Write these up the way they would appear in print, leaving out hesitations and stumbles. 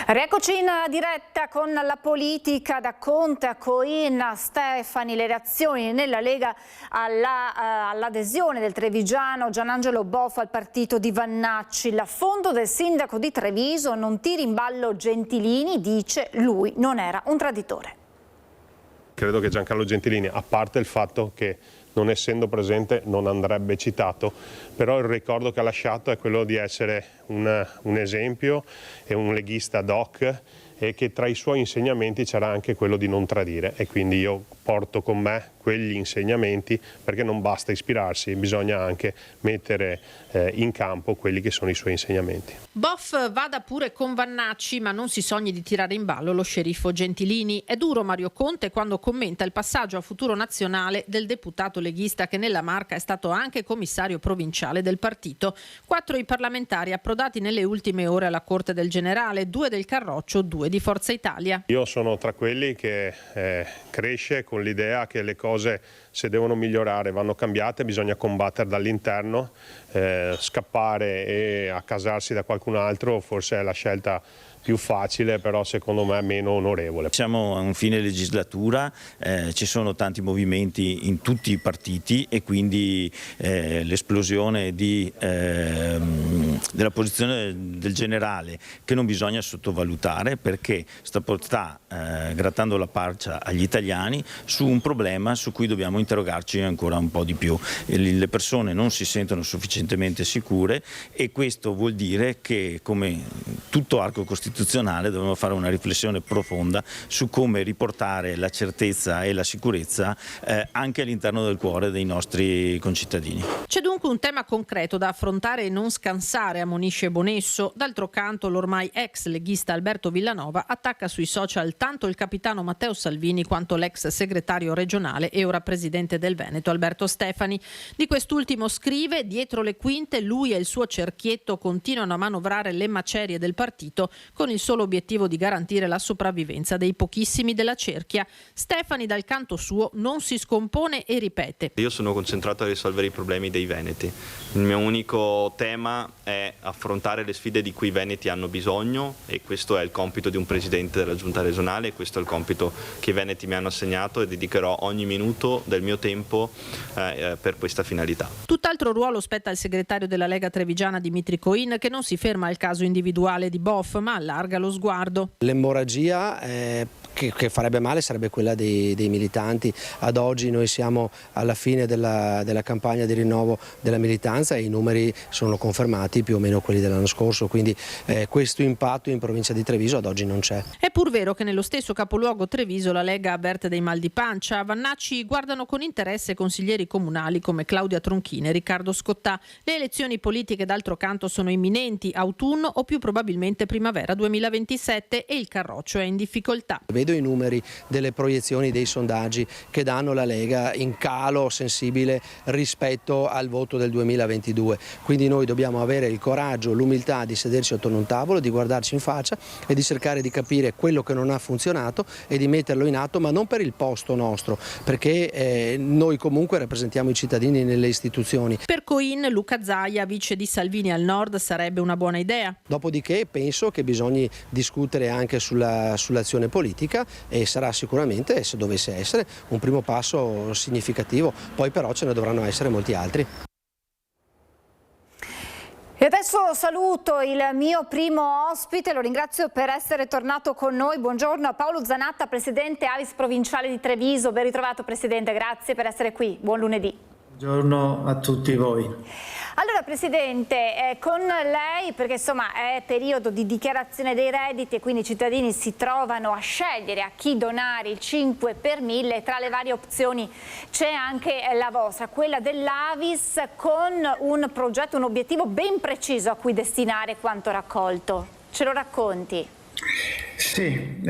Rieccoci in diretta con la politica, da Conte a Coin a Stefani, le reazioni nella Lega all'adesione del trevigiano Gianangelo Boff al partito di Vannacci. L'affondo del sindaco di Treviso: non tiri in ballo Gentilini, dice lui non era un traditore. Credo che Giancarlo Gentilini, a parte il fatto che non essendo presente non andrebbe citato, però il ricordo che ha lasciato è quello di essere un esempio e un leghista doc, e che tra i suoi insegnamenti c'era anche quello di non tradire, e quindi io porto con me quegli insegnamenti, perché non basta ispirarsi, bisogna anche mettere in campo quelli che sono i suoi insegnamenti. Boff vada pure con Vannacci, ma non si sogni di tirare in ballo lo sceriffo Gentilini. È duro Mario Conte quando commenta il passaggio a futuro nazionale del deputato leghista che nella Marca è stato anche commissario provinciale del partito. 4 i parlamentari approdati nelle ultime ore alla Corte del Generale, 2 del Carroccio, 2 di Forza Italia. Io sono tra quelli che cresce con l'idea che le cose, se devono migliorare, vanno cambiate, bisogna combattere dall'interno. Scappare e accasarsi da qualcun altro forse è la scelta più facile, però secondo me meno onorevole. Siamo a un fine legislatura, ci sono tanti movimenti in tutti i partiti e quindi l'esplosione della posizione del generale, che non bisogna sottovalutare, perché sta grattando la pancia agli italiani su un problema su cui dobbiamo interrogarci ancora un po' di più. Le persone non si sentono sufficientemente sicure, e questo vuol dire che, come tutto arco costituzionale, dobbiamo fare una riflessione profonda su come riportare la certezza e la sicurezza anche all'interno del cuore dei nostri concittadini. C'è dunque un tema concreto da affrontare e non scansare, ammonisce Bonesso. D'altro canto l'ormai ex leghista Alberto Villanova attacca sui social tanto il capitano Matteo Salvini quanto l'ex segretario regionale e ora presidente del Veneto Alberto Stefani. Di quest'ultimo scrive: dietro le quinte lui e il suo cerchietto continuano a manovrare le macerie del partito con il solo obiettivo di garantire la sopravvivenza dei pochissimi della cerchia. Stefani dal canto suo non si scompone e ripete: io sono concentrato a risolvere i problemi dei veneti. Il mio unico tema è affrontare le sfide di cui i veneti hanno bisogno, e questo è il compito di un presidente della giunta regionale, questo è il compito che i veneti mi hanno assegnato, e dedicherò ogni minuto del mio tempo per questa finalità. Tutt'altro ruolo spetta al segretario della Lega trevigiana Dimitri Coin, che non si ferma al caso individuale di Boff ma allarga lo sguardo. L'emorragia che farebbe male sarebbe quella dei militanti. Ad oggi noi siamo alla fine della campagna di rinnovo della militanza e i numeri sono confermati più o meno quelli dell'anno scorso, quindi questo impatto in provincia di Treviso ad oggi non c'è. È pur vero che nello stesso capoluogo Treviso la Lega avverte dei mal di pancia. A Vannacci guardano con interesse consiglieri comunali come Claudia Tronchini e Riccardo Scottà. Le elezioni politiche d'altro canto sono imminenti, autunno o più probabilmente primavera 2027, e il Carroccio è in difficoltà. Vedo i numeri delle proiezioni dei sondaggi che danno la Lega in calo sensibile rispetto al voto del 2022, quindi noi dobbiamo avere il coraggio, l'umiltà di sederci attorno a un tavolo, di guardarci in faccia e di cercare di capire quello che non ha funzionato e di metterlo in atto, ma non per il posto nostro, perché noi comunque rappresentiamo i cittadini nelle istituzioni. Per Coin, Luca Zaia, vice di Salvini al nord, sarebbe una buona idea. Dopodiché penso che bisogni discutere anche sull'azione politica, e sarà sicuramente, se dovesse essere, un primo passo significativo, poi però ce ne dovranno essere molti altri. E adesso saluto il mio primo ospite, lo ringrazio per essere tornato con noi. Buongiorno a Paolo Zanatta, presidente Avis provinciale di Treviso. Ben ritrovato presidente, grazie per essere qui. Buon lunedì. Buongiorno a tutti voi. Allora Presidente, con lei, perché insomma è periodo di dichiarazione dei redditi e quindi i cittadini si trovano a scegliere a chi donare il 5 per 1000, tra le varie opzioni c'è anche la vostra, quella dell'Avis, con un progetto, un obiettivo ben preciso a cui destinare quanto raccolto. Ce lo racconti? Sì,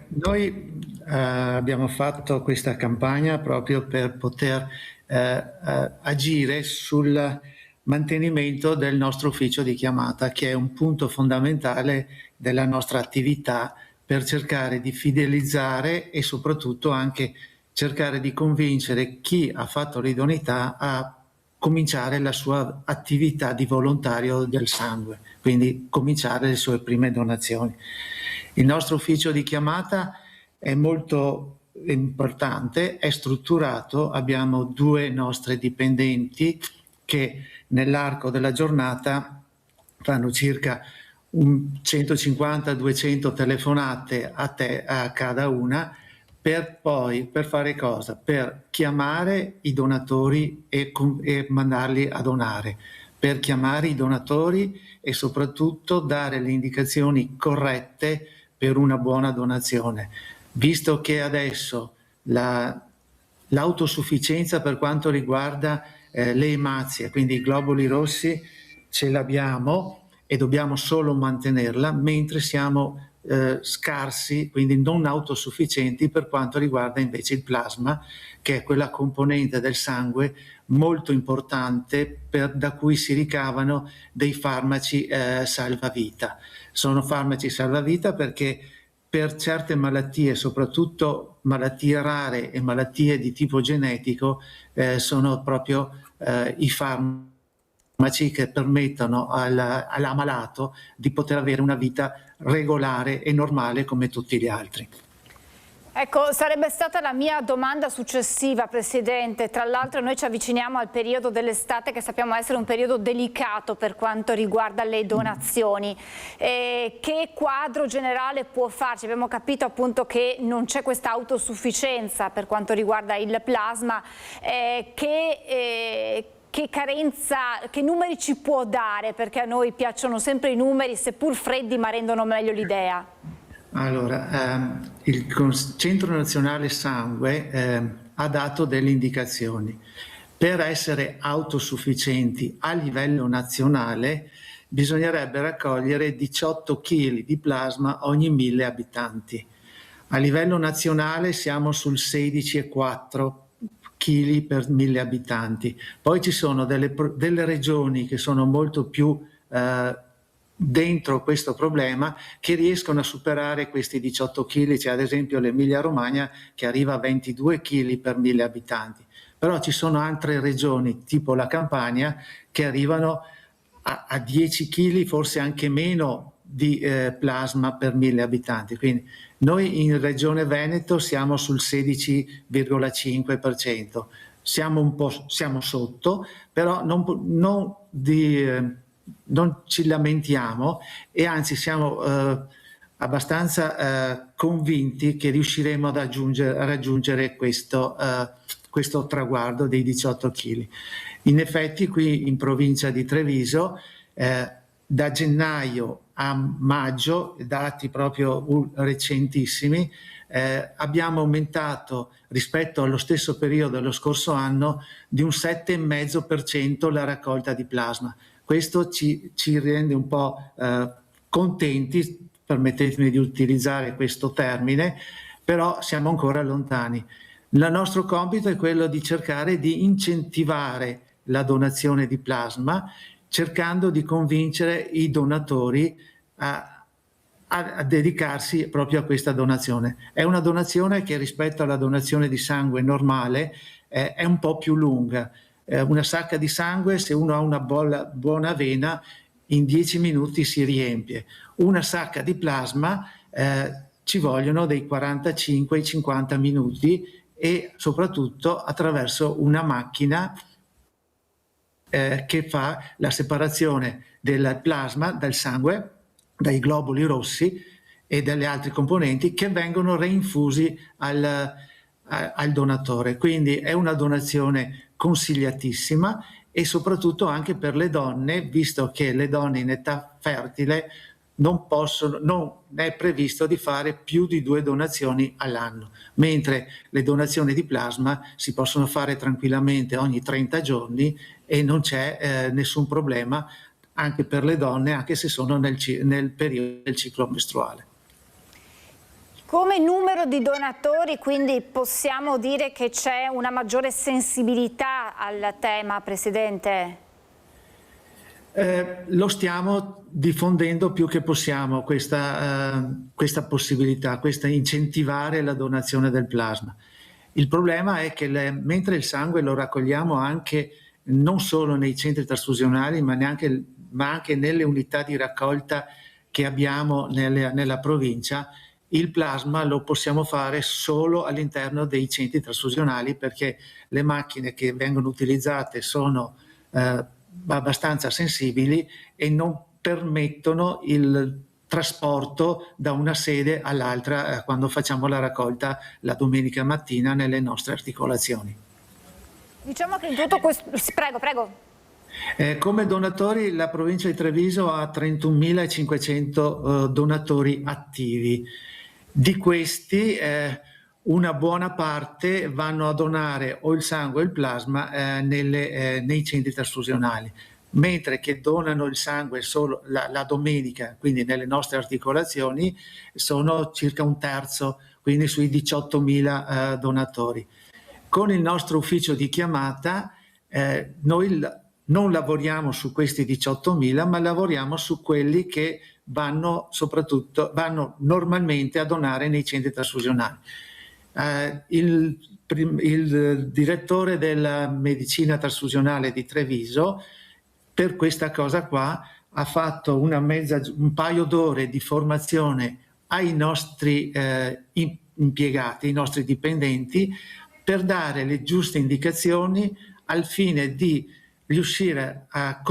noi abbiamo fatto questa campagna proprio per poter agire sul mantenimento del nostro ufficio di chiamata, che è un punto fondamentale della nostra attività per cercare di fidelizzare e soprattutto anche cercare di convincere chi ha fatto l'idoneità a cominciare la sua attività di volontario del sangue, quindi cominciare le sue prime donazioni. Il nostro ufficio di chiamata è molto importante, è strutturato, abbiamo 2 nostre dipendenti che nell'arco della giornata fanno circa 150-200 telefonate a cada una per fare cosa? Per chiamare i donatori e mandarli a donare, per chiamare i donatori e soprattutto dare le indicazioni corrette per una buona donazione. Visto che adesso l'autosufficienza per quanto riguarda le emazie, quindi i globuli rossi, ce l'abbiamo e dobbiamo solo mantenerla, mentre siamo scarsi, quindi non autosufficienti per quanto riguarda invece il plasma, che è quella componente del sangue molto importante da cui si ricavano dei farmaci salvavita. Sono farmaci salvavita perché per certe malattie, soprattutto malattie rare e malattie di tipo genetico, sono proprio i farmaci che permettono all'ammalato di poter avere una vita regolare e normale come tutti gli altri. Ecco, sarebbe stata la mia domanda successiva, Presidente. Tra l'altro noi ci avviciniamo al periodo dell'estate che sappiamo essere un periodo delicato per quanto riguarda le donazioni. Che quadro generale può farci? Abbiamo capito appunto che non c'è questa autosufficienza per quanto riguarda il plasma. Che carenza, che numeri ci può dare? Perché a noi piacciono sempre i numeri, seppur freddi, ma rendono meglio l'idea. Allora, il Centro Nazionale Sangue ha dato delle indicazioni. Per essere autosufficienti a livello nazionale bisognerebbe raccogliere 18 kg di plasma ogni 1000 abitanti. A livello nazionale siamo sul 16,4 kg per 1000 abitanti. Poi ci sono delle regioni che sono molto più dentro questo problema, che riescono a superare questi 18 kg, c'è ad esempio l'Emilia Romagna che arriva a 22 kg per 1000 abitanti. Però ci sono altre regioni, tipo la Campania, che arrivano a 10 kg, forse anche meno di plasma per 1000 abitanti. Quindi noi in Regione Veneto siamo sul 16,5%. Siamo sotto, però non ci lamentiamo e anzi siamo abbastanza convinti che riusciremo a raggiungere questo traguardo dei 18 kg. In effetti qui in provincia di Treviso da gennaio a maggio, dati proprio recentissimi, abbiamo aumentato rispetto allo stesso periodo dello scorso anno di un 7,5% la raccolta di plasma. Questo ci rende un po' contenti, permettetemi di utilizzare questo termine, però siamo ancora lontani. Il nostro compito è quello di cercare di incentivare la donazione di plasma, cercando di convincere i donatori a dedicarsi proprio a questa donazione. È una donazione che rispetto alla donazione di sangue normale è un po' più lunga. Una sacca di sangue, se uno ha una buona vena, in 10 minuti si riempie. Una sacca di plasma ci vogliono dei 45 ai 50 minuti e soprattutto attraverso una macchina che fa la separazione del plasma dal sangue, dai globuli rossi e dalle altre componenti che vengono reinfusi al donatore. Quindi è una donazione consigliatissima e soprattutto anche per le donne, visto che le donne in età fertile non è previsto di fare più di 2 donazioni all'anno, mentre le donazioni di plasma si possono fare tranquillamente ogni 30 giorni e non c'è nessun problema anche per le donne, anche se sono nel periodo del ciclo mestruale. Come numero di donatori, quindi possiamo dire che c'è una maggiore sensibilità al tema, Presidente? Lo stiamo diffondendo più che possiamo questa possibilità, questa incentivare la donazione del plasma. Il problema è che mentre il sangue lo raccogliamo anche non solo nei centri trasfusionali, ma anche nelle unità di raccolta che abbiamo nella provincia, il plasma lo possiamo fare solo all'interno dei centri trasfusionali, perché le macchine che vengono utilizzate sono abbastanza sensibili e non permettono il trasporto da una sede all'altra quando facciamo la raccolta la domenica mattina nelle nostre articolazioni. Diciamo che in tutto questo... Prego. Come donatori la provincia di Treviso ha 31.500 donatori attivi. Di questi una buona parte vanno a donare o il sangue o il plasma nei centri trasfusionali, mentre che donano il sangue solo la domenica, quindi nelle nostre articolazioni, sono circa un terzo, quindi sui 18.000 donatori. Con il nostro ufficio di chiamata noi non lavoriamo su questi 18.000, ma lavoriamo su quelli che vanno normalmente a donare nei centri trasfusionali. Il direttore della medicina trasfusionale di Treviso per questa cosa qua ha fatto un paio d'ore di formazione ai nostri impiegati, i nostri dipendenti, per dare le giuste indicazioni al fine di riuscire a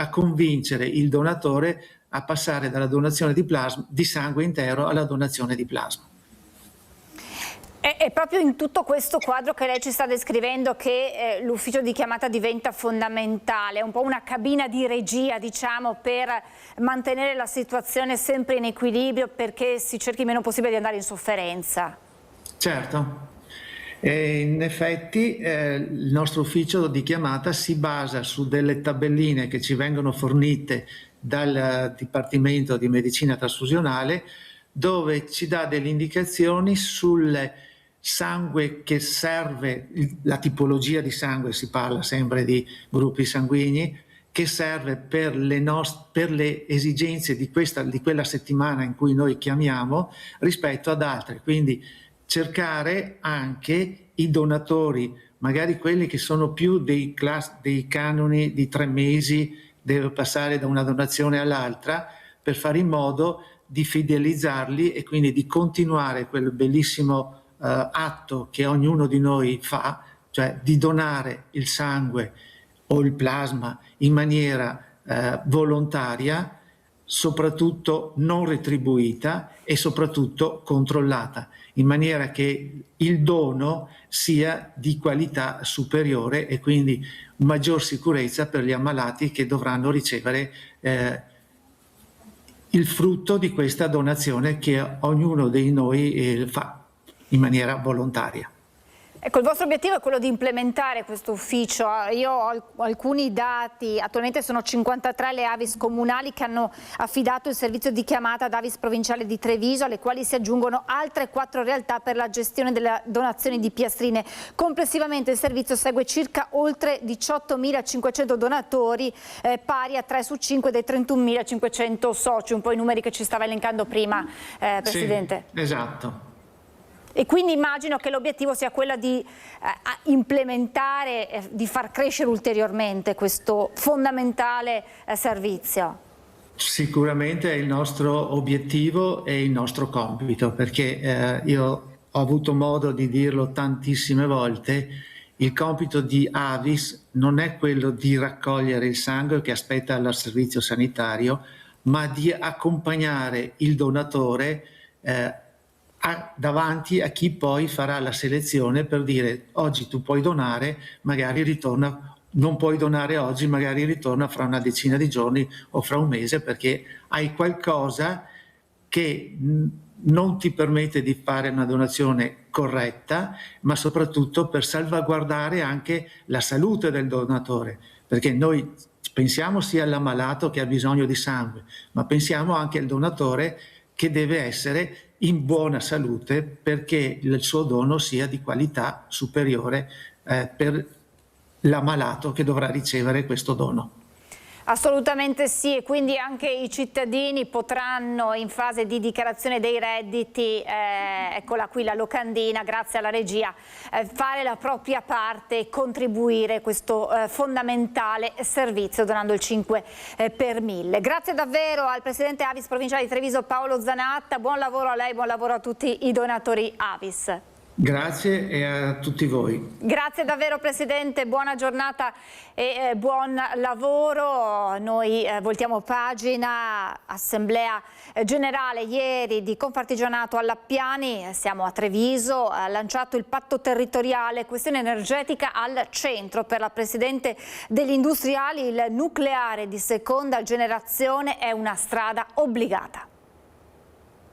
convincere il donatore a passare dalla donazione di sangue intero alla donazione di plasma. È proprio in tutto questo quadro che lei ci sta descrivendo che l'ufficio di chiamata diventa fondamentale, un po' una cabina di regia, diciamo, per mantenere la situazione sempre in equilibrio, perché si cerchi il meno possibile di andare in sofferenza. Certo. E in effetti il nostro ufficio di chiamata si basa su delle tabelline che ci vengono fornite dal Dipartimento di Medicina Trasfusionale, dove ci dà delle indicazioni sul sangue che serve, la tipologia di sangue, si parla sempre di gruppi sanguigni, che serve per le esigenze di quella settimana in cui noi chiamiamo rispetto ad altre. Quindi cercare anche i donatori, magari quelli che sono più dei canoni di 3 mesi, deve passare da una donazione all'altra, per fare in modo di fidelizzarli e quindi di continuare quel bellissimo atto che ognuno di noi fa, cioè di donare il sangue o il plasma in maniera volontaria, soprattutto non retribuita e soprattutto controllata, in maniera che il dono sia di qualità superiore e quindi maggior sicurezza per gli ammalati che dovranno ricevere il frutto di questa donazione che ognuno di noi fa in maniera volontaria. Ecco, il vostro obiettivo è quello di implementare questo ufficio. Io ho alcuni dati, attualmente sono 53 le Avis comunali che hanno affidato il servizio di chiamata ad Avis provinciale di Treviso, alle quali si aggiungono altre 4 realtà per la gestione delle donazioni di piastrine. Complessivamente il servizio segue circa oltre 18.500 donatori, pari a 3 su 5 dei 31.500 soci, un po' i numeri che ci stava elencando prima, Presidente. Sì, esatto. E quindi immagino che l'obiettivo sia quello di implementare, di far crescere ulteriormente questo fondamentale servizio. Sicuramente è il nostro obiettivo e il nostro compito, perché io ho avuto modo di dirlo tantissime volte, il compito di Avis non è quello di raccogliere il sangue che aspetta al servizio sanitario, ma di accompagnare il donatore davanti a chi poi farà la selezione per dire oggi tu puoi donare, magari ritorna, non puoi donare oggi, magari ritorna fra una decina di giorni o fra un mese, perché hai qualcosa che non ti permette di fare una donazione corretta, ma soprattutto per salvaguardare anche la salute del donatore, perché noi pensiamo sia all'ammalato che ha bisogno di sangue, ma pensiamo anche al donatore che deve essere in buona salute perché il suo dono sia di qualità superiore per l'ammalato che dovrà ricevere questo dono. Assolutamente sì, e quindi anche i cittadini potranno in fase di dichiarazione dei redditi, eccola qui la locandina, grazie alla regia, fare la propria parte e contribuire a questo fondamentale servizio donando il 5 per 1000. Grazie davvero al Presidente Avis provinciale di Treviso Paolo Zanatta, buon lavoro a lei, buon lavoro a tutti i donatori Avis. Grazie e a tutti voi. Grazie davvero Presidente, buona giornata e buon lavoro. Noi voltiamo pagina, Assemblea Generale ieri di Confartigianato all'Appiani, siamo a Treviso, ha lanciato il patto territoriale, questione energetica al centro per la Presidente degli industriali, il nucleare di seconda generazione è una strada obbligata.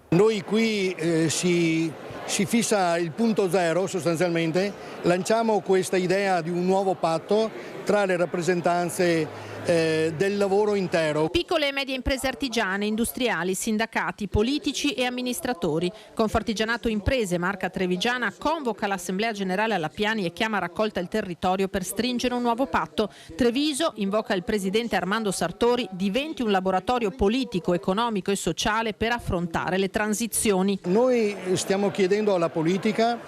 Noi qui si fissa il punto zero sostanzialmente, lanciamo questa idea di un nuovo patto tra le rappresentanze del lavoro intero. Piccole e medie imprese artigiane, industriali, sindacati, politici e amministratori. Confartigianato Imprese, marca trevigiana, convoca l'Assemblea Generale all'Appiani e chiama a raccolta il territorio per stringere un nuovo patto. Treviso, invoca il presidente Armando Sartori, diventi un laboratorio politico, economico e sociale per affrontare le transizioni. Noi stiamo chiedendo alla politica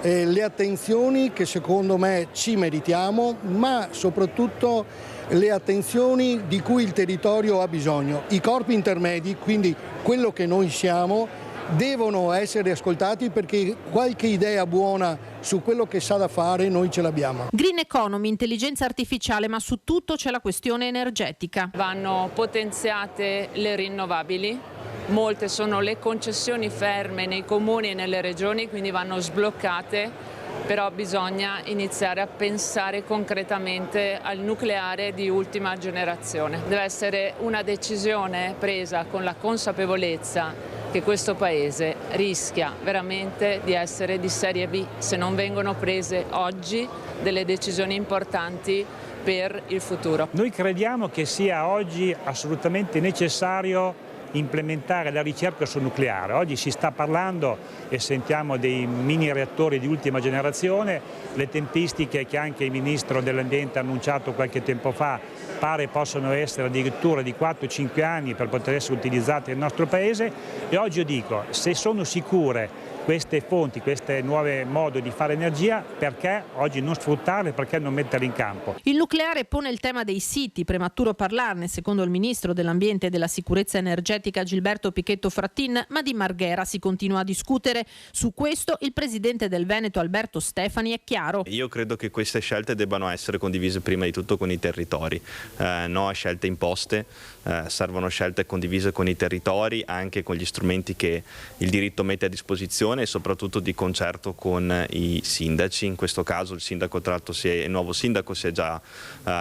le attenzioni che secondo me ci meritiamo, ma soprattutto le attenzioni di cui il territorio ha bisogno. I corpi intermedi, quindi quello che noi siamo, devono essere ascoltati perché qualche idea buona su quello che sa da fare noi ce l'abbiamo. Green economy, intelligenza artificiale, ma su tutto c'è la questione energetica. Vanno potenziate le rinnovabili. Molte sono le concessioni ferme nei comuni e nelle regioni, quindi vanno sbloccate. Però bisogna iniziare a pensare concretamente al nucleare di ultima generazione. Deve essere una decisione presa con la consapevolezza che questo Paese rischia veramente di essere di serie B se non vengono prese oggi delle decisioni importanti per il futuro. Noi crediamo che sia oggi assolutamente necessario implementare la ricerca sul nucleare. Oggi si sta parlando e sentiamo dei mini reattori di ultima generazione, le tempistiche che anche il Ministro dell'Ambiente ha annunciato qualche tempo fa pare possono essere addirittura di 4-5 anni per poter essere utilizzate nel nostro Paese e oggi io dico, se sono sicure queste fonti, questi nuovi modi di fare energia, perché oggi non sfruttarle, perché non metterle in campo? Il nucleare pone il tema dei siti, prematuro parlarne secondo il Ministro dell'Ambiente e della Sicurezza Energetica Gilberto Pichetto Frattin, ma di Marghera si continua a discutere. Su questo il Presidente del Veneto Alberto Stefani è chiaro. Io credo che queste scelte debbano essere condivise prima di tutto con i territori, no a scelte imposte, servono scelte condivise con i territori, anche con gli strumenti che il diritto mette a disposizione e soprattutto di concerto con i sindaci. In questo caso il sindaco tra l'altro il nuovo sindaco si è già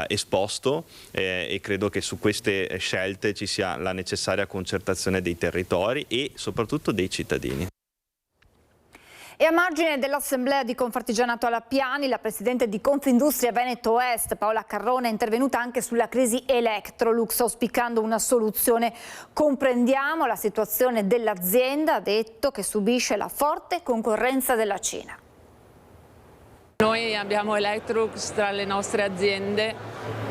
esposto e credo che su queste scelte ci sia la necessaria concertazione dei territori e soprattutto dei cittadini. E a margine dell'Assemblea di Confartigianato all'Appiani, la Presidente di Confindustria Veneto Est, Paola Carrone, è intervenuta anche sulla crisi Electrolux, auspicando una soluzione. Comprendiamo la situazione dell'azienda, ha detto, che subisce la forte concorrenza della Cina. Noi abbiamo Electrolux tra le nostre aziende.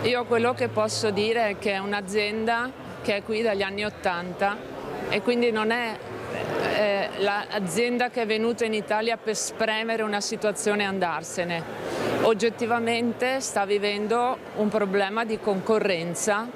Io quello che posso dire è che è un'azienda che è qui dagli anni '80 e quindi non è l'azienda che è venuta in Italia per spremere una situazione e andarsene. Oggettivamente sta vivendo un problema di concorrenza.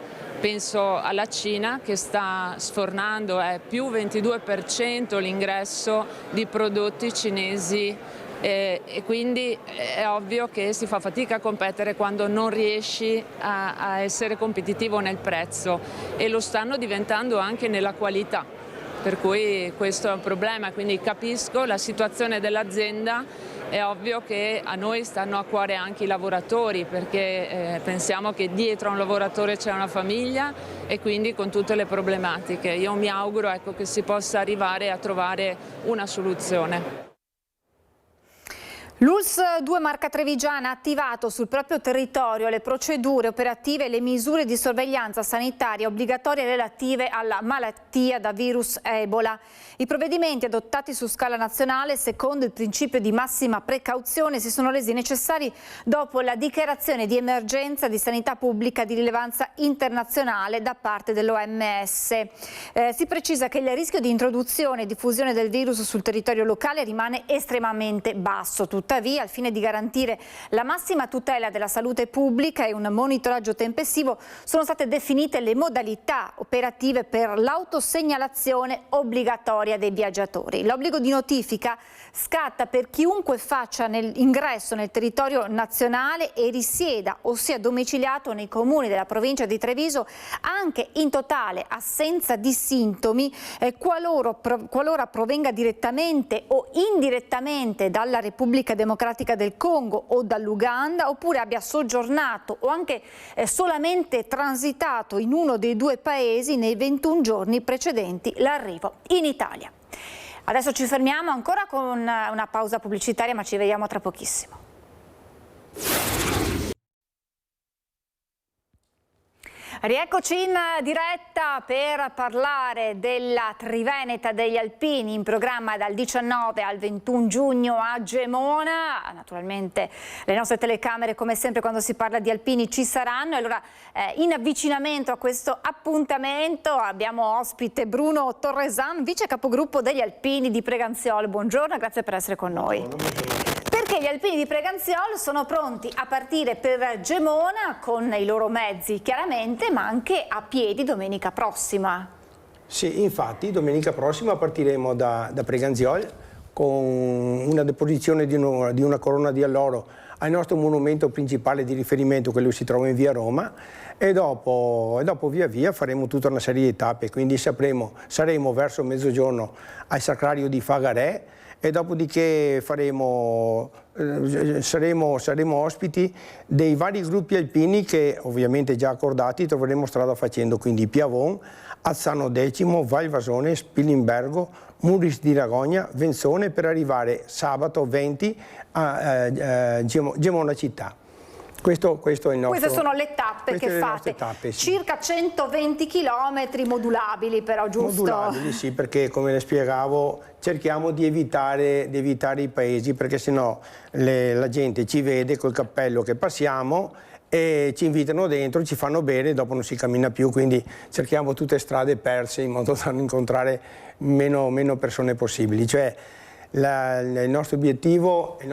Penso alla Cina che sta sfornando, è più 22% l'ingresso di prodotti cinesi e quindi è ovvio che si fa fatica a competere quando non riesci a essere competitivo nel prezzo e lo stanno diventando anche nella qualità. Per cui questo è un problema, quindi capisco la situazione dell'azienda, è ovvio che a noi stanno a cuore anche i lavoratori perché pensiamo che dietro a un lavoratore c'è una famiglia e quindi con tutte le problematiche. Io mi auguro che si possa arrivare a trovare una soluzione. L'ULSS 2 Marca Trevigiana ha attivato sul proprio territorio le procedure operative e le misure di sorveglianza sanitaria obbligatorie relative alla malattia da virus Ebola. I provvedimenti adottati su scala nazionale secondo il principio di massima precauzione si sono resi necessari dopo la dichiarazione di emergenza di sanità pubblica di rilevanza internazionale da parte dell'OMS. Si precisa che il rischio di introduzione e diffusione del virus sul territorio locale rimane estremamente basso. Tuttavia, al fine di garantire la massima tutela della salute pubblica e un monitoraggio tempestivo, sono state definite le modalità operative per l'autosegnalazione obbligatoria dei viaggiatori. L'obbligo di notifica scatta per chiunque faccia ingresso nel territorio nazionale e risieda o sia domiciliato nei comuni della provincia di Treviso anche in totale assenza di sintomi, qualora provenga direttamente o indirettamente dalla Repubblica Democratica del Congo o dall'Uganda, oppure abbia soggiornato o anche solamente transitato in uno dei due paesi nei 21 giorni precedenti l'arrivo in Italia. Adesso ci fermiamo ancora con una pausa pubblicitaria, ma ci vediamo tra pochissimo. Rieccoci in diretta per parlare della Triveneta degli Alpini, in programma dal 19 al 21 giugno a Gemona. Naturalmente le nostre telecamere, come sempre quando si parla di alpini, ci saranno. Allora, in avvicinamento a questo appuntamento abbiamo ospite Bruno Torresan, vice capogruppo degli Alpini di Preganziol. Buongiorno, grazie per essere con noi. Perché gli Alpini di Preganziol sono pronti a partire per Gemona con i loro mezzi, chiaramente, ma anche a piedi domenica prossima. Sì, infatti domenica prossima partiremo da Preganziol con una deposizione di una corona di alloro al nostro monumento principale di riferimento, quello che si trova in via Roma, e dopo via via faremo tutta una serie di tappe, quindi saremo verso mezzogiorno al Sacrario di Fagarè, e dopodiché saremo ospiti dei vari gruppi alpini che ovviamente già accordati troveremo strada facendo, quindi Piavon, Azzano Decimo, Val Vasone, Spilimbergo, Muris di Ragogna, Venzone, per arrivare sabato 20 a Gemona città. Questo è il nostro. Queste sono le tappe che fate, tappe, sì. Circa 120 km modulabili però, giusto? Modulabili, sì, perché come le spiegavo cerchiamo di evitare i paesi, perché sennò la gente ci vede col cappello che passiamo e ci invitano dentro, ci fanno bene, dopo non si cammina più, quindi cerchiamo tutte strade perse in modo da incontrare meno persone possibili. Cioè il nostro obiettivo è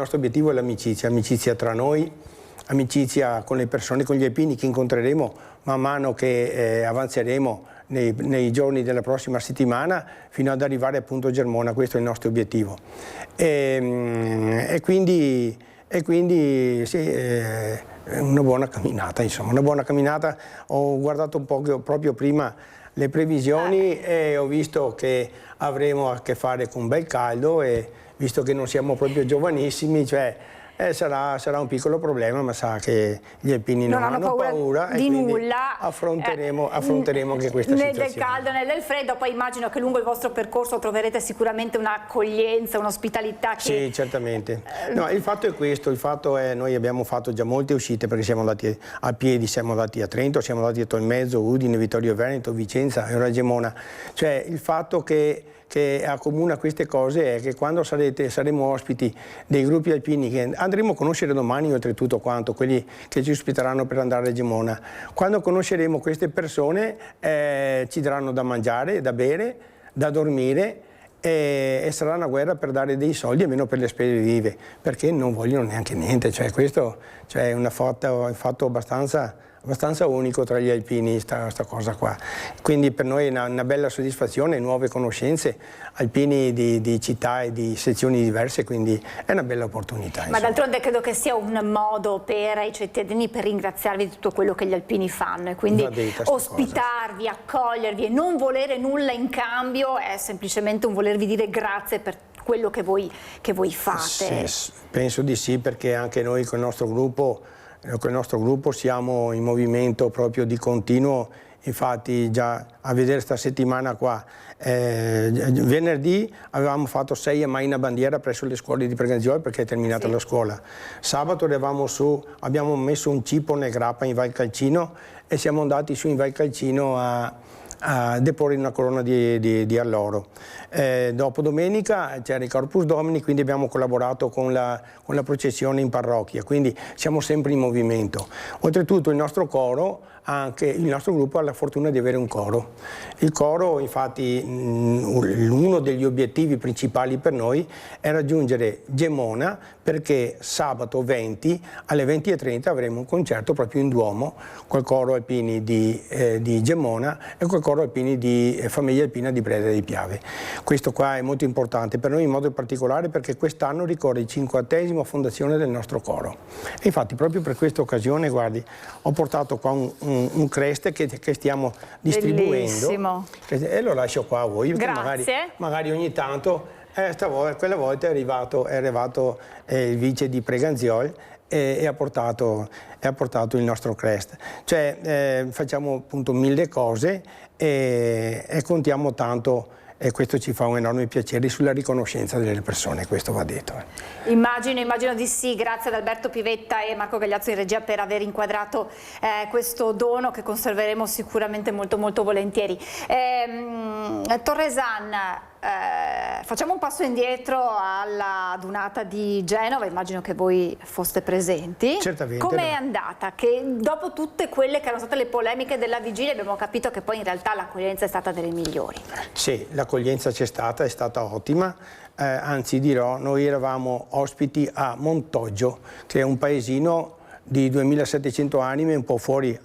l'amicizia tra noi, amicizia con le persone, con gli alpini che incontreremo man mano che avanzeremo nei giorni della prossima settimana fino ad arrivare appunto a Gemona. Questo è il nostro obiettivo. E quindi sì, una buona camminata, insomma, una buona camminata. Ho guardato un po' proprio prima le previsioni e ho visto che avremo a che fare con un bel caldo, e visto che non siamo proprio giovanissimi, cioè sarà un piccolo problema, ma sa che gli alpini non hanno paura di e nulla. Affronteremo anche questa situazione. Né del caldo né del freddo. Poi immagino che lungo il vostro percorso troverete sicuramente un'accoglienza, un'ospitalità che... Sì, certamente. No, il fatto è questo, noi abbiamo fatto già molte uscite, perché siamo andati a piedi, siamo andati a Trento, siamo andati a Tolmezzo, Udine, Vittorio Veneto, Vicenza e ora Gemona. Cioè il fatto che accomuna queste cose è che quando saremo ospiti dei gruppi alpini che andremo a conoscere domani, oltretutto quanto quelli che ci ospiteranno per andare a Gemona, quando conosceremo queste persone ci daranno da mangiare, da bere, da dormire, e sarà una guerra per dare dei soldi, almeno per le spese vive, perché non vogliono neanche niente. Cioè questo è un fatto abbastanza unico tra gli alpini, sta cosa qua. Quindi per noi è una bella soddisfazione, nuove conoscenze, alpini di città e di sezioni diverse, quindi è una bella opportunità. Ma d'altronde credo che sia un modo per i cittadini per ringraziarvi di tutto quello che gli alpini fanno, e quindi ospitarvi, accogliervi e non volere nulla in cambio è semplicemente un volervi dire grazie per quello che voi fate. Sì, penso di sì, perché anche noi con il nostro gruppo siamo in movimento proprio di continuo infatti già a vedere sta settimana qua, venerdì avevamo fatto 6 a Maina Bandiera presso le scuole di Preganziol perché è terminata la scuola. Sabato eravamo su, abbiamo messo un cipo nel Grappa in Val Calcino e siamo andati su in Val Calcino a deporre una corona di alloro. Dopo domenica c'era il Corpus Domini, quindi abbiamo collaborato con la processione in parrocchia, quindi siamo sempre in movimento. Oltretutto il nostro coro, anche il nostro gruppo ha la fortuna di avere un coro. Il coro, infatti, uno degli obiettivi principali per noi è raggiungere Gemona, perché sabato 20 alle 20:30 avremo un concerto proprio in Duomo col coro alpini di Gemona e col coro alpini di Famiglia Alpina di Breda di Piave. Questo qua è molto importante per noi in modo particolare perché quest'anno ricorre il 50° fondazione del nostro coro. E infatti proprio per questa occasione, guardi, ho portato qua un crest che stiamo distribuendo. Bellissimo. E lo lascio qua a voi perché Grazie. magari ogni tanto quella volta è arrivato il vice di Preganziol e ha portato il nostro crest. Cioè facciamo appunto 1000 cose e contiamo tanto, e questo ci fa un enorme piacere sulla riconoscenza delle persone, questo va detto. Immagino di sì, grazie ad Alberto Pivetta e Marco Gagliazzo in regia per aver inquadrato questo dono che conserveremo sicuramente molto molto volentieri. Torresan, facciamo un passo indietro alla Dunata di Genova, immagino che voi foste presenti. Certamente. Com'è andata? Che dopo tutte quelle che erano state le polemiche della vigilia abbiamo capito che poi in realtà l'accoglienza è stata delle migliori. Sì, l'accoglienza c'è stata, è stata ottima. Anzi dirò, noi eravamo ospiti a Montoggio, che è un paesino di 2700 anime, un po' fuori,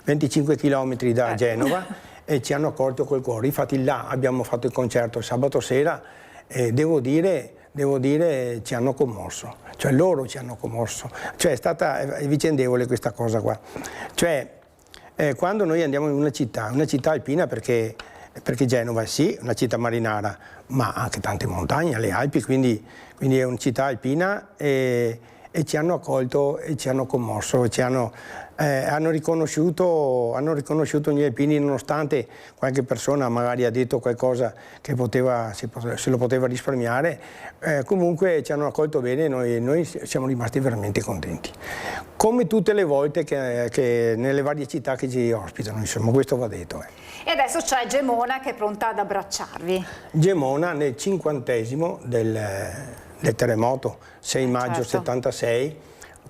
25 km da Genova, e ci hanno accolto col cuore. Infatti là abbiamo fatto il concerto sabato sera e devo dire ci hanno commosso, cioè loro ci hanno commosso, cioè è stata vicendevole questa cosa qua. Cioè quando noi andiamo in una città alpina, perché Genova sì, è una città marinara, ma ha anche tante montagne, le Alpi, quindi è una città alpina e ci hanno accolto e ci hanno commosso, hanno riconosciuto gli alpini, nonostante qualche persona magari ha detto qualcosa che se lo poteva risparmiare, comunque ci hanno accolto bene e noi siamo rimasti veramente contenti. Come tutte le volte che nelle varie città che ci ospitano, insomma, questo va detto. E adesso c'è Gemona che è pronta ad abbracciarvi. Gemona nel 50° del terremoto, 6 maggio 76,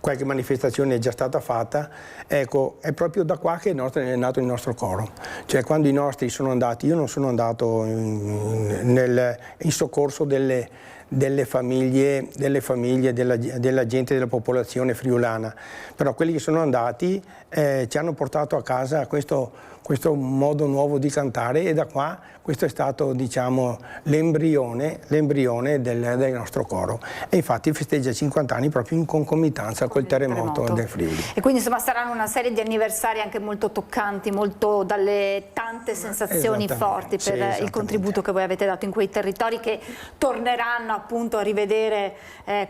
qualche manifestazione è già stata fatta, ecco, è proprio da qua che è nato il nostro coro. Cioè quando i nostri sono andati, io non sono andato in soccorso delle famiglie, della gente, della popolazione friulana, però quelli che sono andati ci hanno portato a casa questo modo nuovo di cantare e da qua questo è stato, diciamo, l'embrione del nostro coro, e infatti festeggia 50 anni proprio in concomitanza col terremoto del Friuli. E quindi insomma saranno una serie di anniversari anche molto toccanti, molto dalle tante sensazioni forti per il contributo che voi avete dato in quei territori, che torneranno appunto a rivedere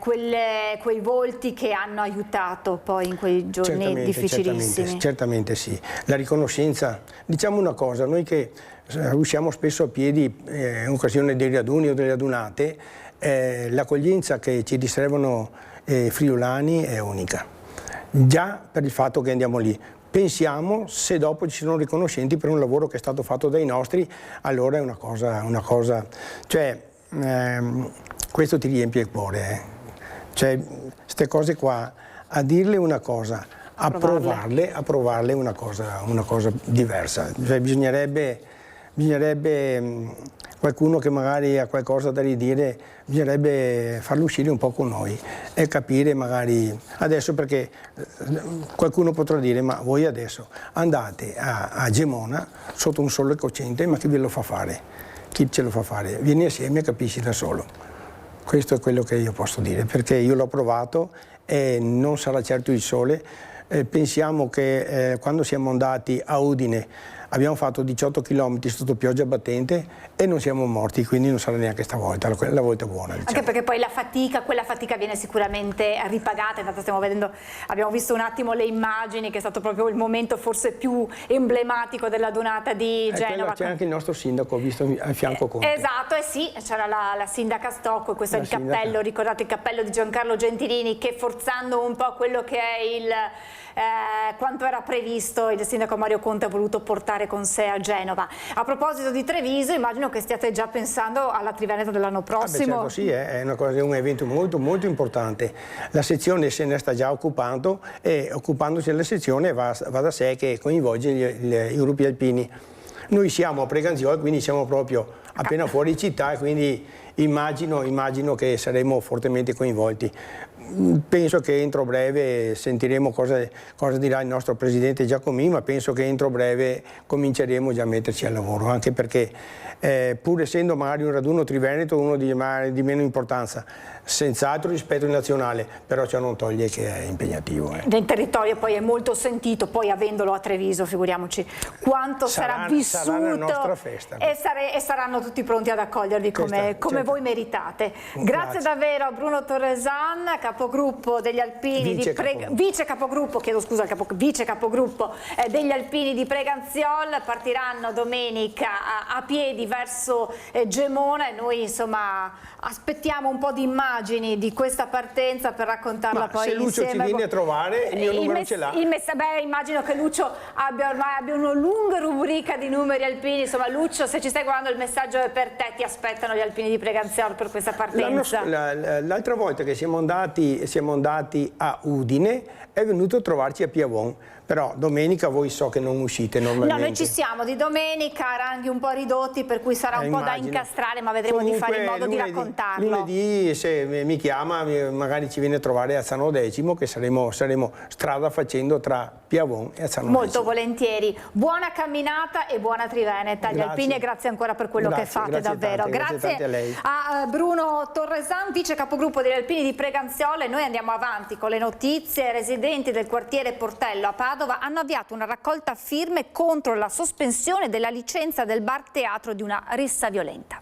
quei volti che hanno aiutato poi in quei giorni difficilissimi. Certamente sì. La riconoscenza, diciamo una cosa, noi che usciamo spesso a piedi in occasione dei raduni o delle radunate, l'accoglienza che ci riservano friulani è unica, già per il fatto che andiamo lì. Pensiamo, se dopo ci sono riconoscenti per un lavoro che è stato fatto dai nostri, allora è una cosa cioè questo ti riempie il cuore, Cioè queste cose qua, a dirle una cosa, a provarle una cosa diversa. Cioè bisognerebbe qualcuno che magari ha qualcosa da ridire, bisognerebbe farlo uscire un po' con noi e capire magari adesso, perché qualcuno potrà dire: ma voi adesso andate a Gemona sotto un sole cocente, ma chi ve lo fa fare? Chi ce lo fa fare? Vieni assieme e capisci da solo. Questo è quello che io posso dire, perché io l'ho provato e non sarà certo il sole. Pensiamo che quando siamo andati a Udine abbiamo fatto 18 km sotto pioggia battente e non siamo morti, quindi non sarà neanche stavolta, la volta buona. Diciamo. Anche perché poi quella fatica viene sicuramente ripagata, intanto abbiamo visto un attimo le immagini, che è stato proprio il momento forse più emblematico della donata di Genova. C'è anche il nostro sindaco, ho visto a fianco Conte. Esatto, sì, c'era la sindaca Stocco, questo è il cappello, ricordate il cappello di Giancarlo Gentilini, che forzando un po' quello che è quanto era previsto, il sindaco Mario Conte ha voluto portare con sé a Genova. A proposito di Treviso, immagino che stiate già pensando alla Triveneto dell'anno prossimo. Certo, sì, è un evento molto molto importante. La sezione se ne sta già occupando e occupandosi della sezione va da sé che coinvolge i gruppi alpini. Noi siamo a Preganziol, quindi siamo proprio appena fuori città e quindi immagino che saremo fortemente coinvolti. Penso che entro breve sentiremo cosa dirà il nostro presidente Giacomini, ma penso che entro breve cominceremo già a metterci al lavoro, anche perché pur essendo magari un raduno triveneto, uno di meno importanza, senz'altro rispetto al nazionale, però ciò non toglie che è impegnativo. Nel territorio poi è molto sentito, poi avendolo a Treviso, figuriamoci quanto sarà vissuto, sarà la nostra festa. E saranno tutti pronti ad accogliervi come voi meritate. Grazie davvero a Bruno Torresan, capogruppo degli Alpini vice capogruppo degli Alpini di Preganziol. Partiranno domenica a piedi verso Gemona e noi insomma aspettiamo un po' di immagini di questa partenza per raccontarla poi insieme. Se Lucio ci viene a trovare, il mio numero ce l'ha. Immagino che Lucio abbia una lunga rubrica di numeri alpini. Insomma, Lucio, se ci stai guardando, il messaggio è per te, ti aspettano gli Alpini di Preganziol per questa partenza. L'altra volta che siamo andati a Udine è venuto a trovarci a Piavon, però domenica voi so che non uscite normalmente. No, noi ci siamo di domenica, ranghi un po' ridotti, per cui sarà un po' da incastrare, ma vedremo di fare in modo di raccontarlo. Lunedì, se mi chiama, magari ci viene a trovare a Zano Decimo, che saremo strada facendo tra Piavon e a Zano Decimo. Molto volentieri. Buona camminata e buona Triveneta agli Alpini e grazie ancora per quello che fate davvero. Grazie a lei. A Bruno Torresan, vice capogruppo degli Alpini di Preganziol, e noi andiamo avanti con le notizie. Residenti del quartiere Portello a Padova hanno avviato una raccolta firme contro la sospensione della licenza del bar teatro di una rissa violenta.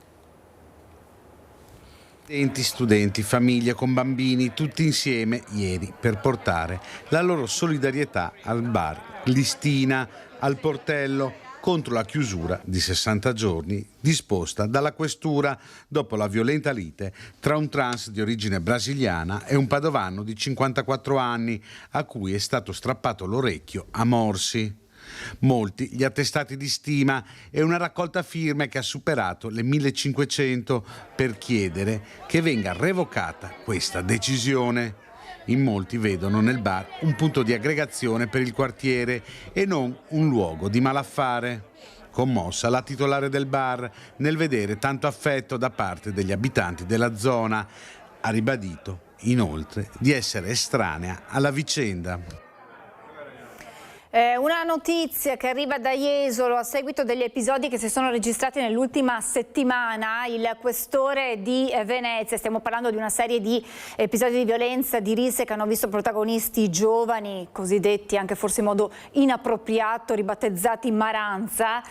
Studenti, famiglie con bambini, tutti insieme ieri per portare la loro solidarietà al bar Listina al Portello contro la chiusura di 60 giorni disposta dalla questura dopo la violenta lite tra un trans di origine brasiliana e un padovano di 54 anni a cui è stato strappato l'orecchio a morsi. Molti gli attestati di stima e una raccolta firme che ha superato le 1500 per chiedere che venga revocata questa decisione. In molti vedono nel bar un punto di aggregazione per il quartiere e non un luogo di malaffare. Commossa la titolare del bar nel vedere tanto affetto da parte degli abitanti della zona. Ha ribadito inoltre di essere estranea alla vicenda. Una notizia che arriva da Jesolo a seguito degli episodi che si sono registrati nell'ultima settimana. Il questore di Venezia, stiamo parlando di una serie di episodi di violenza, di risse che hanno visto protagonisti giovani, cosiddetti anche forse in modo inappropriato, ribattezzati Maranza.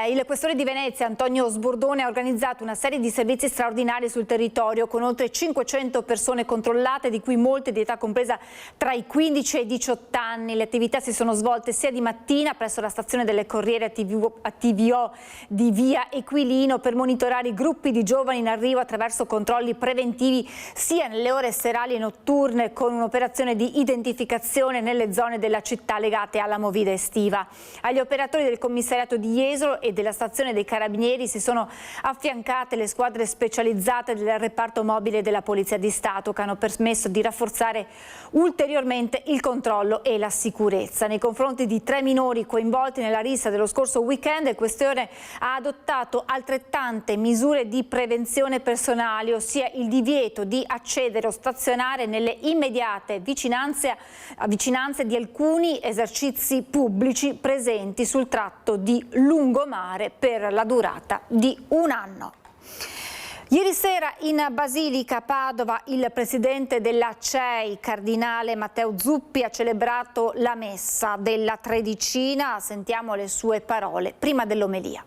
Il questore di Venezia, Antonio Sbordone, ha organizzato una serie di servizi straordinari sul territorio con oltre 500 persone controllate, di cui molte di età compresa tra i 15 e i 18 anni. Le attività si sono svolte sia di mattina presso la stazione delle Corriere a TVO di via Equilino per monitorare i gruppi di giovani in arrivo attraverso controlli preventivi, sia nelle ore serali e notturne con un'operazione di identificazione nelle zone della città legate alla movida estiva. Agli operatori del commissariato di Jesolo e della stazione dei Carabinieri si sono affiancate le squadre specializzate del reparto mobile della Polizia di Stato, che hanno permesso di rafforzare ulteriormente il controllo e la sicurezza. Nei confronti di 3 minori coinvolti nella rissa dello scorso weekend, il questore ha adottato altrettante misure di prevenzione personali, ossia il divieto di accedere o stazionare nelle immediate vicinanze di alcuni esercizi pubblici presenti sul tratto di lungomare per la durata di un anno. Ieri sera in Basilica a Padova il presidente della CEI, cardinale Matteo Zuppi, ha celebrato la messa della Tredicina. Sentiamo le sue parole prima dell'omelia.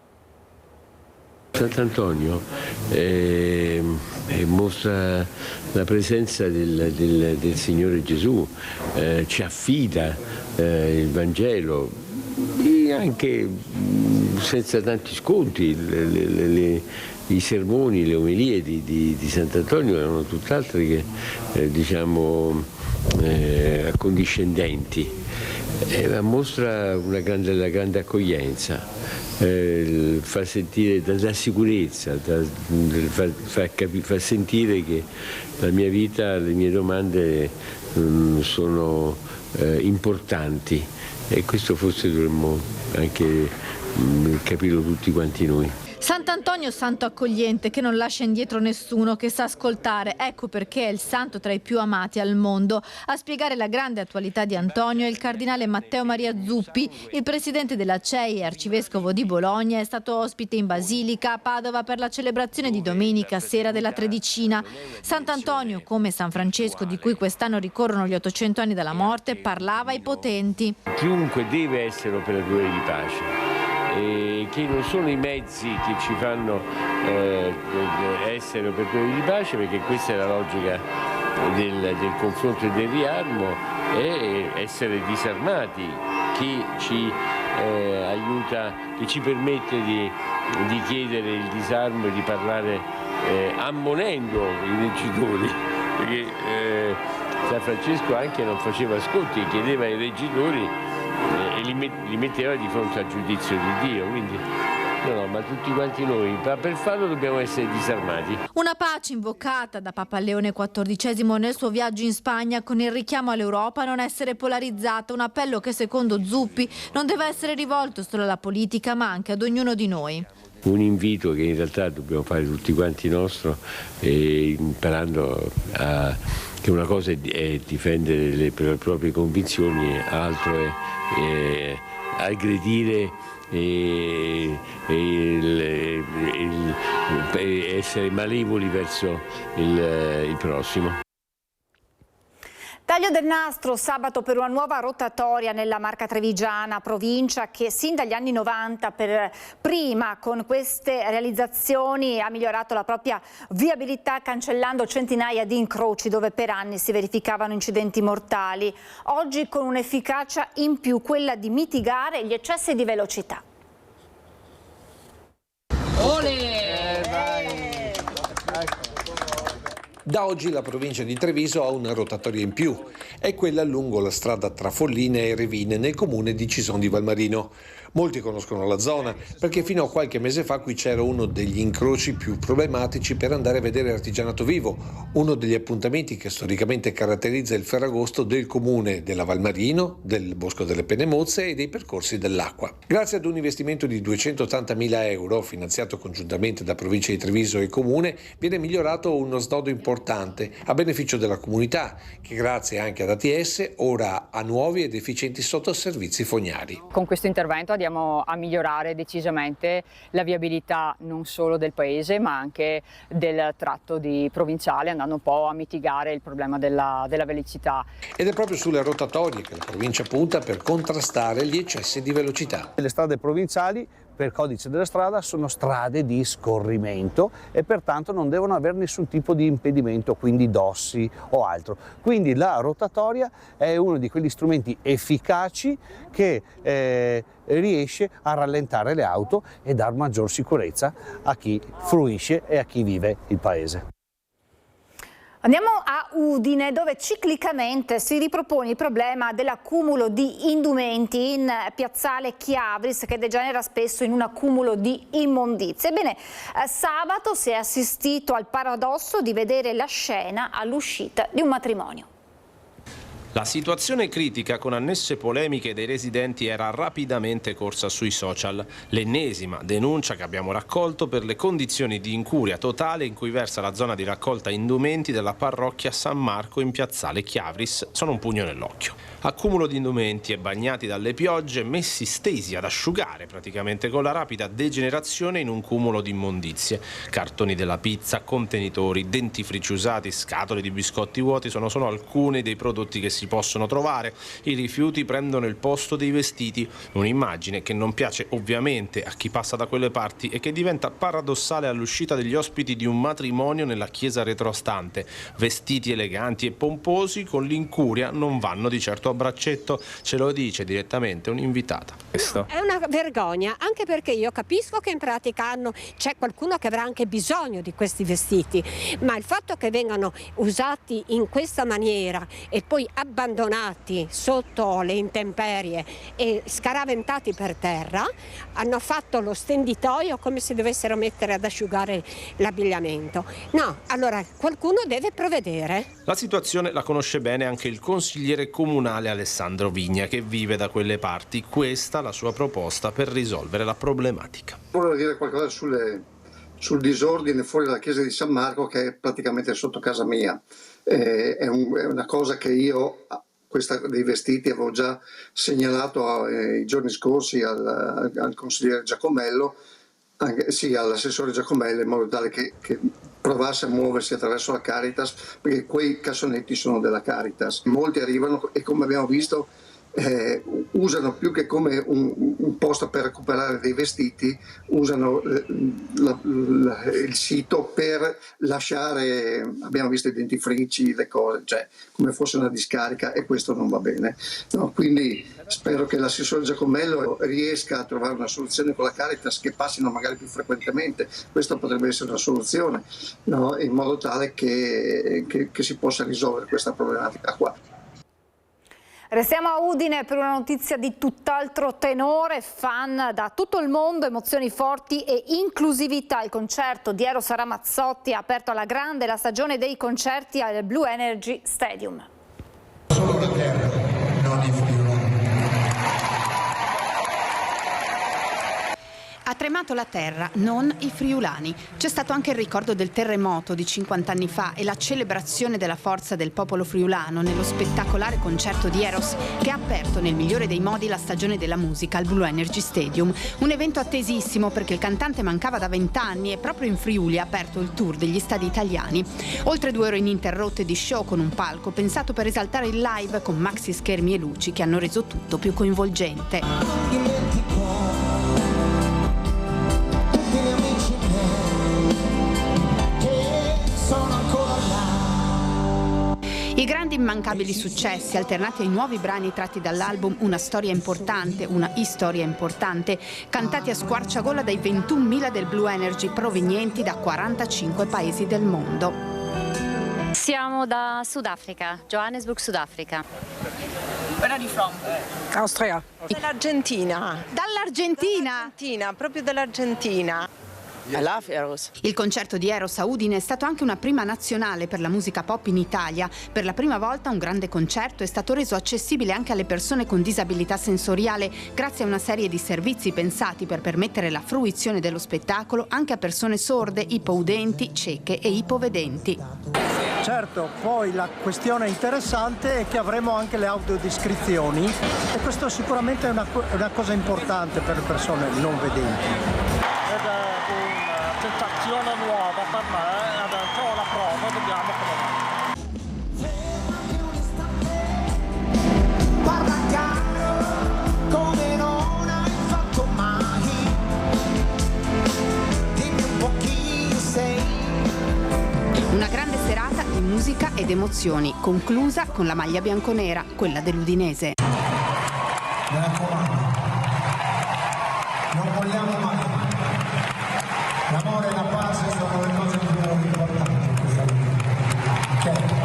Sant'Antonio mostra la presenza del Signore Gesù, ci affida il Vangelo e anche senza tanti sconti. I sermoni, le omelie di Sant'Antonio erano tutt'altro che accondiscendenti, mostra la grande accoglienza, fa sentire, dà sicurezza, fa sentire che la mia vita, le mie domande sono importanti, e questo forse dovremmo anche capirlo tutti quanti noi. Sant'Antonio, santo accogliente, che non lascia indietro nessuno, che sa ascoltare. Ecco perché è il santo tra i più amati al mondo. A spiegare la grande attualità di Antonio è il cardinale Matteo Maria Zuppi. Il presidente della CEI e arcivescovo di Bologna è stato ospite in Basilica a Padova per la celebrazione di domenica sera della Tredicina. Sant'Antonio, come San Francesco, di cui quest'anno ricorrono gli 800 anni dalla morte, parlava ai potenti. Chiunque deve essere operatore di pace, che non sono i mezzi che ci fanno essere operatori di pace, perché questa è la logica del confronto e del riarmo, e essere disarmati, che ci aiuta, che ci permette di chiedere il disarmo e di parlare ammonendo i reggitori, perché San Francesco anche non faceva sconti, chiedeva ai reggitori e li metteva di fronte al giudizio di Dio, quindi ma tutti quanti noi, ma per farlo dobbiamo essere disarmati. Una pace invocata da Papa Leone XIV nel suo viaggio in Spagna, con il richiamo all'Europa a non essere polarizzata, un appello che secondo Zuppi non deve essere rivolto solo alla politica ma anche ad ognuno di noi. Un invito che in realtà dobbiamo fare tutti quanti nostro, imparando che una cosa è difendere le proprie convinzioni, altro è aggredire e essere malevoli verso il prossimo. Taglio del nastro sabato per una nuova rotatoria nella Marca Trevigiana, provincia che sin dagli anni 90 per prima con queste realizzazioni ha migliorato la propria viabilità, cancellando centinaia di incroci dove per anni si verificavano incidenti mortali. Oggi con un'efficacia in più, quella di mitigare gli eccessi di velocità. Da oggi la provincia di Treviso ha una rotatoria in più, è quella lungo la strada tra Folline e Revine nel comune di Cison di Valmarino. Molti conoscono la zona perché fino a qualche mese fa qui c'era uno degli incroci più problematici per andare a vedere Artigianato Vivo, uno degli appuntamenti che storicamente caratterizza il Ferragosto del comune della Valmarino, del Bosco delle Penemozze e dei percorsi dell'acqua. Grazie ad un investimento di 280.000 euro, finanziato congiuntamente da provincia di Treviso e comune, viene migliorato uno snodo importante a beneficio della comunità, che grazie anche ad ATS ora ha nuovi ed efficienti sottoservizi fognari. Con questo intervento andiamo a migliorare decisamente la viabilità non solo del paese ma anche del tratto di provinciale, andando un po' a mitigare il problema della velocità. Ed è proprio sulle rotatorie che la provincia punta per contrastare gli eccessi di velocità. Le strade provinciali per codice della strada sono strade di scorrimento e pertanto non devono avere nessun tipo di impedimento, quindi dossi o altro. Quindi la rotatoria è uno di quegli strumenti efficaci che riesce a rallentare le auto e dar maggior sicurezza a chi fruisce e a chi vive il paese. Andiamo a Udine, dove ciclicamente si ripropone il problema dell'accumulo di indumenti in piazzale Chiavris, che degenera spesso in un accumulo di immondizie. Ebbene, sabato si è assistito al paradosso di vedere la scena all'uscita di un matrimonio. La situazione critica con annesse polemiche dei residenti era rapidamente corsa sui social. L'ennesima denuncia che abbiamo raccolto per le condizioni di incuria totale in cui versa la zona di raccolta indumenti della parrocchia San Marco in piazzale Chiavris. Sono un pugno nell'occhio. Accumulo di indumenti e bagnati dalle piogge, messi stesi ad asciugare praticamente con la rapida degenerazione in un cumulo di immondizie. Cartoni della pizza, contenitori, dentifrici usati, scatole di biscotti vuoti sono solo alcuni dei prodotti che si possono trovare. I rifiuti prendono il posto dei vestiti, un'immagine che non piace ovviamente a chi passa da quelle parti e che diventa paradossale all'uscita degli ospiti di un matrimonio nella chiesa retrostante. Vestiti eleganti e pomposi con l'incuria non vanno di certo a braccetto, ce lo dice direttamente un'invitata. No, è una vergogna, anche perché io capisco che in pratica c'è qualcuno che avrà anche bisogno di questi vestiti, ma il fatto che vengano usati in questa maniera e poi abbandonati sotto le intemperie e scaraventati per terra, hanno fatto lo stenditoio come se dovessero mettere ad asciugare l'abbigliamento. No, allora qualcuno deve provvedere. La situazione la conosce bene anche il consigliere comunale Alessandro Vigna, che vive da quelle parti. Questa la sua proposta per risolvere la problematica. Volevo dire qualcosa sul disordine fuori dalla chiesa di San Marco, che è praticamente sotto casa mia. È una cosa che io, questa dei vestiti, avevo già segnalato i giorni scorsi al consigliere Giacomello, all'assessore Giacomello, in modo tale che provasse a muoversi attraverso la Caritas, perché quei cassonetti sono della Caritas. Molti arrivano e, come abbiamo visto, usano più che come un posto per recuperare dei vestiti, usano il sito per lasciare, abbiamo visto i dentifrici, le cose, cioè come fosse una discarica, e questo non va bene. No, quindi spero che l'assessore Giacomello riesca a trovare una soluzione con la Caritas, che passino magari più frequentemente. Questo potrebbe essere una soluzione, no? In modo tale che si possa risolvere questa problematica qua. Restiamo a Udine per una notizia di tutt'altro tenore. Fan da tutto il mondo, emozioni forti e inclusività. Il concerto di Eros Ramazzotti ha aperto alla grande la stagione dei concerti al Blue Energy Stadium. Solo la terra, non i friulani. Ha tremato la terra, non i friulani. C'è stato anche il ricordo del terremoto di 50 anni fa e la celebrazione della forza del popolo friulano nello spettacolare concerto di Eros, che ha aperto nel migliore dei modi la stagione della musica al Blue Energy Stadium. Un evento attesissimo perché il cantante mancava da 20 anni e proprio in Friuli ha aperto il tour degli stadi italiani. Oltre 2 ore ininterrotte di show con un palco pensato per esaltare il live, con maxi schermi e luci che hanno reso tutto più coinvolgente. I grandi immancabili successi, alternati ai nuovi brani tratti dall'album Una storia importante, una istoria importante, cantati a squarciagola dai 21.000 del Blue Energy provenienti da 45 paesi del mondo. Siamo da Sudafrica, Johannesburg, Sudafrica. Where are you from? Austria. Dall'Argentina. Dall'Argentina? Proprio dall'Argentina. I love Eros. Il concerto di Eros a Udine è stato anche una prima nazionale per la musica pop in Italia. Per la prima volta un grande concerto è stato reso accessibile anche alle persone con disabilità sensoriale, grazie a una serie di servizi pensati per permettere la fruizione dello spettacolo anche a persone sorde, ipoudenti, cieche e ipovedenti. Certo, poi la questione interessante è che avremo anche le audiodescrizioni, e questo sicuramente è una cosa importante per le persone non vedenti. Sensazione nuova per me, adesso ho la prova, dobbiamo provare. Guarda chiaro, come non hai fatto mai. Dimmi un po' chi sei. Una grande serata di musica ed emozioni, conclusa con la maglia bianconera, quella dell'Udinese. Mi raccomando, non vogliamo mai. L'amore e la pace sono le cose più importanti in questa vita. Ok?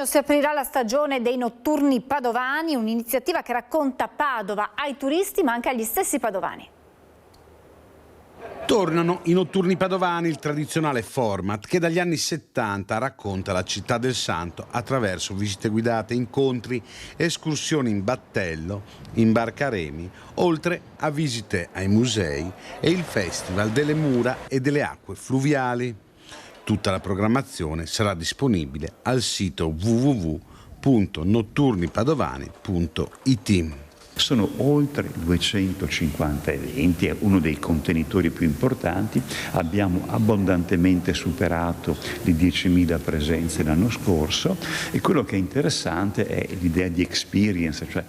giugno si aprirà la stagione dei notturni padovani, un'iniziativa che racconta Padova ai turisti ma anche agli stessi padovani. Tornano i notturni padovani, il tradizionale format che dagli anni 70 racconta la città del Santo attraverso visite guidate, incontri, escursioni in battello, in barcaremi, oltre a visite ai musei e il Festival delle Mura e delle Acque Fluviali. Tutta la programmazione sarà disponibile al sito www.notturnipadovani.it. Sono oltre 250 eventi, è uno dei contenitori più importanti, abbiamo abbondantemente superato le 10.000 presenze l'anno scorso e quello che è interessante è l'idea di experience, cioè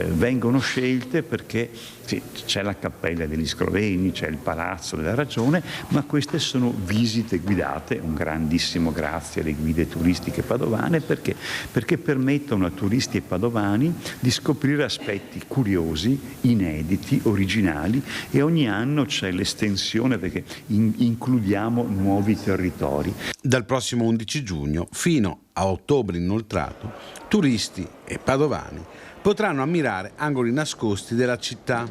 vengono scelte perché sì, c'è la Cappella degli Scrovegni, c'è il Palazzo della Ragione, ma queste sono visite guidate, un grandissimo grazie alle guide turistiche padovane perché permettono a turisti e padovani di scoprire aspetti curiosi, inediti, originali e ogni anno c'è l'estensione perché includiamo nuovi territori. Dal prossimo 11 giugno fino a ottobre inoltrato, turisti e padovani potranno ammirare angoli nascosti della città.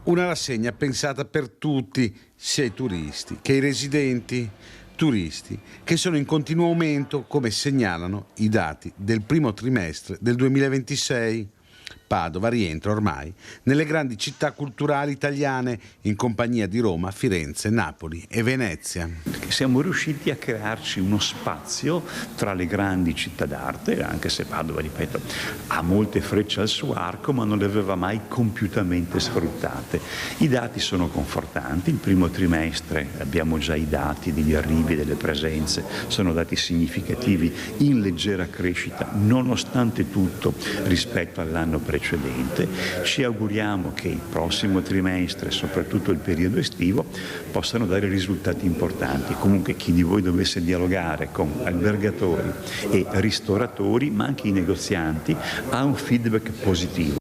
Una rassegna pensata per tutti, sia i turisti che i residenti. Turisti che sono in continuo aumento, come segnalano i dati del primo trimestre del 2026. Padova rientra ormai nelle grandi città culturali italiane in compagnia di Roma, Firenze, Napoli e Venezia. Siamo riusciti a crearci uno spazio tra le grandi città d'arte, anche se Padova, ripeto, ha molte frecce al suo arco, ma non le aveva mai compiutamente sfruttate. I dati sono confortanti, il primo trimestre abbiamo già i dati degli arrivi, delle presenze, sono dati significativi in leggera crescita, nonostante tutto rispetto all'anno precedente. Ci auguriamo che il prossimo trimestre, soprattutto il periodo estivo, possano dare risultati importanti. Comunque chi di voi dovesse dialogare con albergatori e ristoratori, ma anche i negozianti, ha un feedback positivo.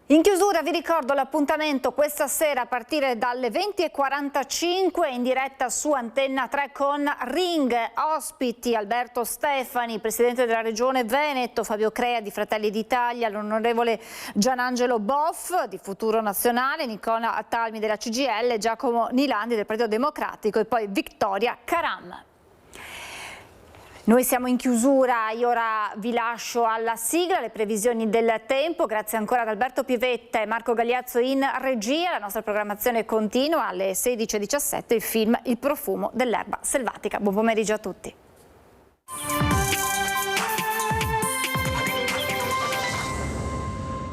In chiusura vi ricordo l'appuntamento questa sera a partire dalle 20:45 in diretta su Antenna 3 con Ring, ospiti Alberto Stefani, Presidente della Regione Veneto, Fabio Crea di Fratelli d'Italia, l'onorevole Gianangelo Boff di Futuro Nazionale, Nicola Talmi della CGIL, Giacomo Nilandi del Partito Democratico e poi Vittoria Caram. Noi siamo in chiusura, io ora vi lascio alla sigla, le previsioni del tempo, grazie ancora ad Alberto Pivetta e Marco Gagliazzo in regia, la nostra programmazione continua alle 16:17, il film Il profumo dell'erba selvatica. Buon pomeriggio a tutti.